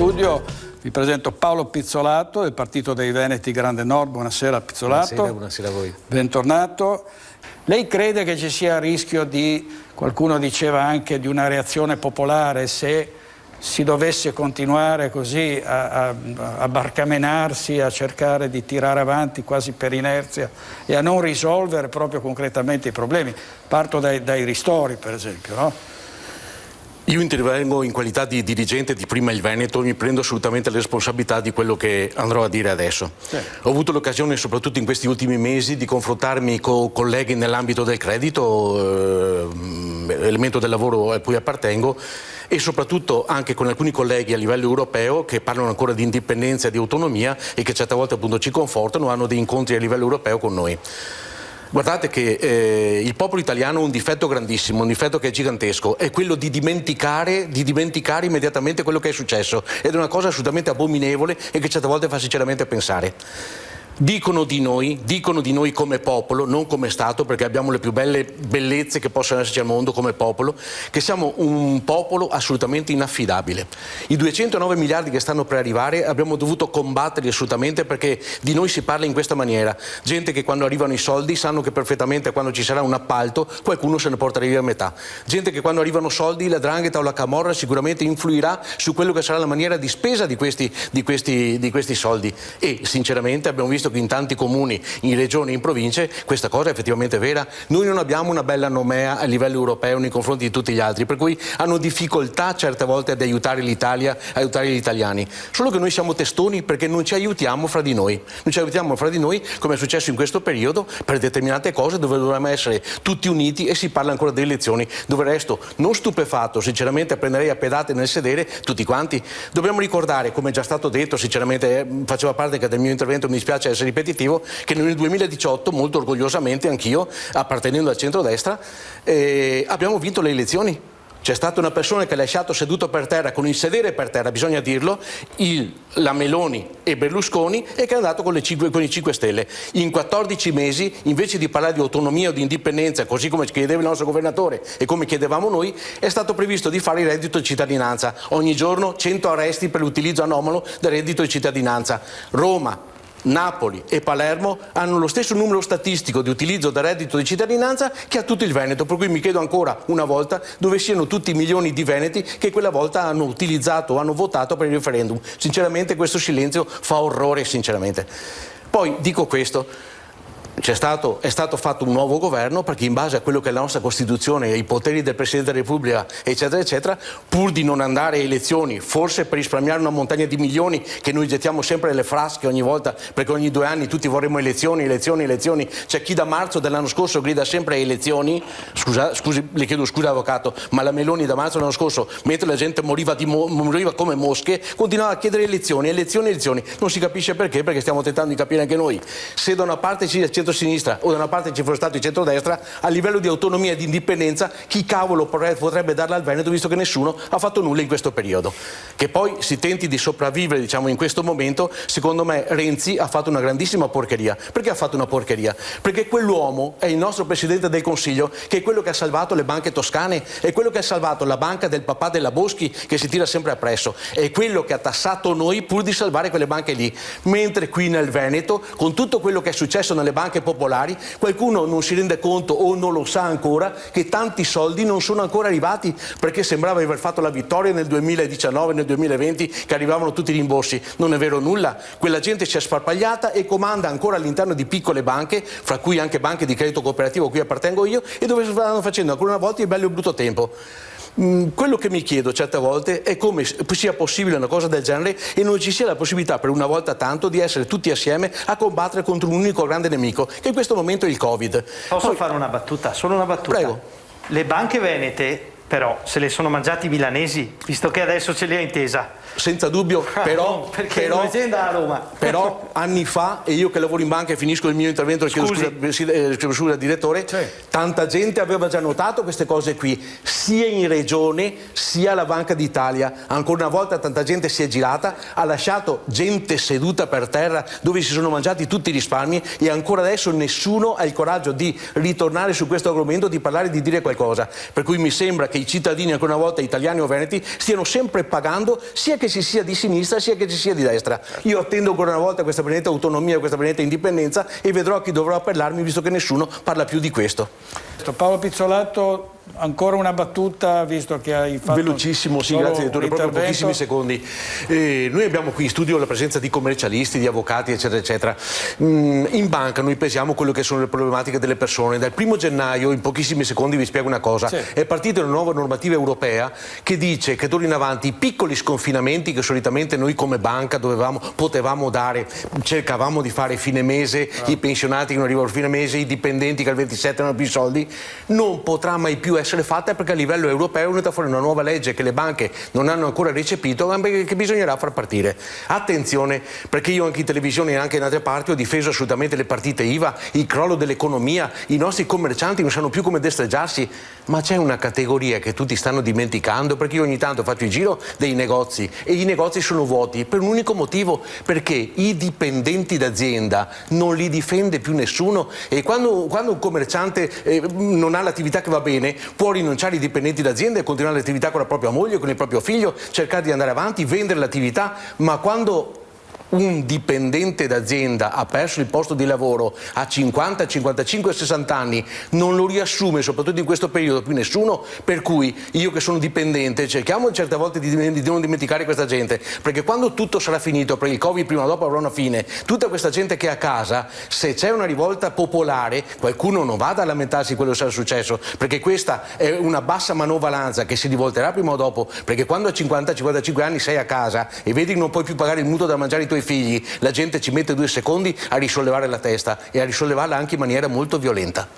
studio vi presento Paolo Pizzolato del Partito dei Veneti Grande Nord. Buonasera Pizzolato. Buonasera a voi. Bentornato. Lei crede che ci sia il rischio di, qualcuno diceva anche, di una reazione popolare se si dovesse continuare così a barcamenarsi, a cercare di tirare avanti quasi per inerzia e a non risolvere proprio concretamente i problemi? Parto dai ristori, per esempio, no? Io intervengo in qualità di dirigente di Prima il Veneto, mi prendo assolutamente la responsabilità di quello che andrò a dire adesso. Ho avuto l'occasione, soprattutto in questi ultimi mesi, di confrontarmi con colleghi nell'ambito del credito, elemento del lavoro a cui appartengo, e soprattutto anche con alcuni colleghi a livello europeo che parlano ancora di indipendenza e di autonomia e che certe volte appunto ci confortano, hanno dei incontri a livello europeo con noi. Guardate che il popolo italiano ha un difetto grandissimo, un difetto che è gigantesco, è quello di dimenticare immediatamente quello che è successo, ed è una cosa assolutamente abominevole e che certe volte fa sinceramente pensare. Dicono di noi come popolo, non come Stato, perché abbiamo le più belle bellezze che possono esserci al mondo come popolo, che siamo un popolo assolutamente inaffidabile. I 209 miliardi che stanno per arrivare abbiamo dovuto combatterli assolutamente, perché di noi si parla in questa maniera. Gente che quando arrivano i soldi sanno che perfettamente quando ci sarà un appalto qualcuno se ne porterà via metà. Gente che quando arrivano soldi la 'ndrangheta o la camorra sicuramente influirà su quello che sarà la maniera di spesa di questi soldi. E sinceramente abbiamo visto che in tanti comuni, in regioni, in province, questa cosa è effettivamente vera. Noi non abbiamo una bella nomea a livello europeo nei confronti di tutti gli altri, per cui hanno difficoltà certe volte ad aiutare l'Italia, aiutare gli italiani. Solo che noi siamo testoni perché non ci aiutiamo fra di noi. Non ci aiutiamo fra di noi, come è successo in questo periodo, per determinate cose dove dovremmo essere tutti uniti, e si parla ancora delle elezioni, dove resto non stupefatto, sinceramente prenderei a pedate nel sedere tutti quanti. Dobbiamo ricordare, come è già stato detto, sinceramente faceva parte che del mio intervento, mi dispiace essere ripetitivo, che nel 2018, molto orgogliosamente anch'io, appartenendo al centrodestra, abbiamo vinto le elezioni. C'è stata una persona che ha lasciato seduto per terra, con il sedere per terra, bisogna dirlo, la Meloni e Berlusconi, e che è andato con i 5 Stelle. In 14 mesi, invece di parlare di autonomia o di indipendenza, così come chiedeva il nostro governatore e come chiedevamo noi, è stato previsto di fare il reddito di cittadinanza. Ogni giorno 100 arresti per l'utilizzo anomalo del reddito di cittadinanza. Roma, Napoli e Palermo hanno lo stesso numero statistico di utilizzo del reddito di cittadinanza che ha tutto il Veneto, per cui mi chiedo ancora una volta dove siano tutti i milioni di veneti che quella volta hanno utilizzato o hanno votato per il referendum. Sinceramente questo silenzio fa orrore, sinceramente. Poi dico questo: è stato fatto un nuovo governo perché, in base a quello che è la nostra Costituzione e i poteri del Presidente della Repubblica, eccetera eccetera, pur di non andare a elezioni, forse per risparmiare una montagna di milioni che noi gettiamo sempre nelle frasche ogni volta, perché ogni 2 anni tutti vorremmo elezioni. C'è chi da marzo dell'anno scorso grida sempre a elezioni. Scusi, le chiedo scusa avvocato, ma la Meloni da marzo dell'anno scorso, mentre la gente moriva come mosche, continuava a chiedere elezioni. Non si capisce perché stiamo tentando di capire anche noi. Se da una parte ci centro-sinistra o da una parte ci fosse stato il centrodestra, a livello di autonomia e di indipendenza chi cavolo potrebbe darla al Veneto, visto che nessuno ha fatto nulla in questo periodo? Che poi si tenti di sopravvivere, diciamo, in questo momento, secondo me Renzi ha fatto una grandissima porcheria. Perché ha fatto una porcheria? Perché quell'uomo è il nostro Presidente del Consiglio, che è quello che ha salvato le banche toscane, è quello che ha salvato la banca del papà della Boschi, che si tira sempre appresso, è quello che ha tassato noi pur di salvare quelle banche lì. Mentre qui nel Veneto, con tutto quello che è successo nelle banche popolari, qualcuno non si rende conto o non lo sa ancora che tanti soldi non sono ancora arrivati, perché sembrava di aver fatto la vittoria nel 2019, nel 2020, che arrivavano tutti i rimborsi. Non è vero nulla. Quella gente si è sparpagliata e comanda ancora all'interno di piccole banche, fra cui anche banche di credito cooperativo a cui appartengo io, e dove stanno facendo ancora una volta il bello e brutto tempo. Quello che mi chiedo certe volte è come sia possibile una cosa del genere e non ci sia la possibilità per una volta tanto di essere tutti assieme a combattere contro un unico grande nemico, che in questo momento è il Covid. Posso fare una battuta? Solo una battuta? Prego. Le banche venete però se le sono mangiati i milanesi, visto che adesso ce li ha intesa. Senza dubbio, però, perché un'azienda a Roma. Però anni fa, e io che lavoro in banca e finisco il mio intervento, scusa direttore, tanta gente aveva già notato queste cose qui, sia in regione sia alla Banca d'Italia. Ancora una volta tanta gente si è girata, ha lasciato gente seduta per terra dove si sono mangiati tutti i risparmi, e ancora adesso nessuno ha il coraggio di ritornare su questo argomento, di parlare, di dire qualcosa. Per cui mi sembra che i cittadini, ancora una volta italiani o veneti, stiano sempre pagando, sia che si sia di sinistra sia che ci sia di destra. Io attendo ancora una volta questa benedetta autonomia, questa benedetta indipendenza, e vedrò a chi dovrò appellarmi, visto che nessuno parla più di questo. Paolo Pizzolato, ancora una battuta, visto che hai fatto velocissimo, sì, grazie direttore, proprio pochissimi secondi. Noi abbiamo qui in studio la presenza di commercialisti, di avvocati, eccetera eccetera. In banca noi pesiamo quello che sono le problematiche delle persone. Dal 1° gennaio, in pochissimi secondi vi spiego una cosa, sì. È partita una nuova normativa europea che dice che d'ora in avanti i piccoli sconfinamenti che solitamente noi come banca potevamo dare, cercavamo di fare fine mese, i pensionati che non arrivano a fine mese, i dipendenti che al 27 non hanno più i soldi, non potrà mai più essere fatta, perché a livello europeo è venuta fuori una nuova legge che le banche non hanno ancora recepito, ma che bisognerà far partire. Attenzione, perché io anche in televisione e anche in altre parti ho difeso assolutamente le partite IVA, il crollo dell'economia, i nostri commercianti non sanno più come destreggiarsi, ma c'è una categoria che tutti stanno dimenticando, perché io ogni tanto faccio il giro dei negozi e i negozi sono vuoti per un unico motivo, perché i dipendenti d'azienda non li difende più nessuno, e quando un commerciante non ha l'attività che va bene, può rinunciare ai dipendenti d'azienda e continuare l'attività con la propria moglie, con il proprio figlio, cercare di andare avanti, vendere l'attività, ma quando un dipendente d'azienda ha perso il posto di lavoro a 50, 55, 60 anni, non lo riassume, soprattutto in questo periodo, più nessuno, per cui io che sono dipendente cerchiamo certe volte di non dimenticare questa gente, perché quando tutto sarà finito, perché il Covid prima o dopo avrà una fine, tutta questa gente che è a casa, se c'è una rivolta popolare, qualcuno non vada a lamentarsi di quello che sarà successo, perché questa è una bassa manovalanza che si rivolterà prima o dopo, perché quando a 50-55 anni sei a casa e vedi che non puoi più pagare il mutuo da mangiare i tuoi figli, la gente ci mette 2 secondi a risollevare la testa, e a risollevarla anche in maniera molto violenta.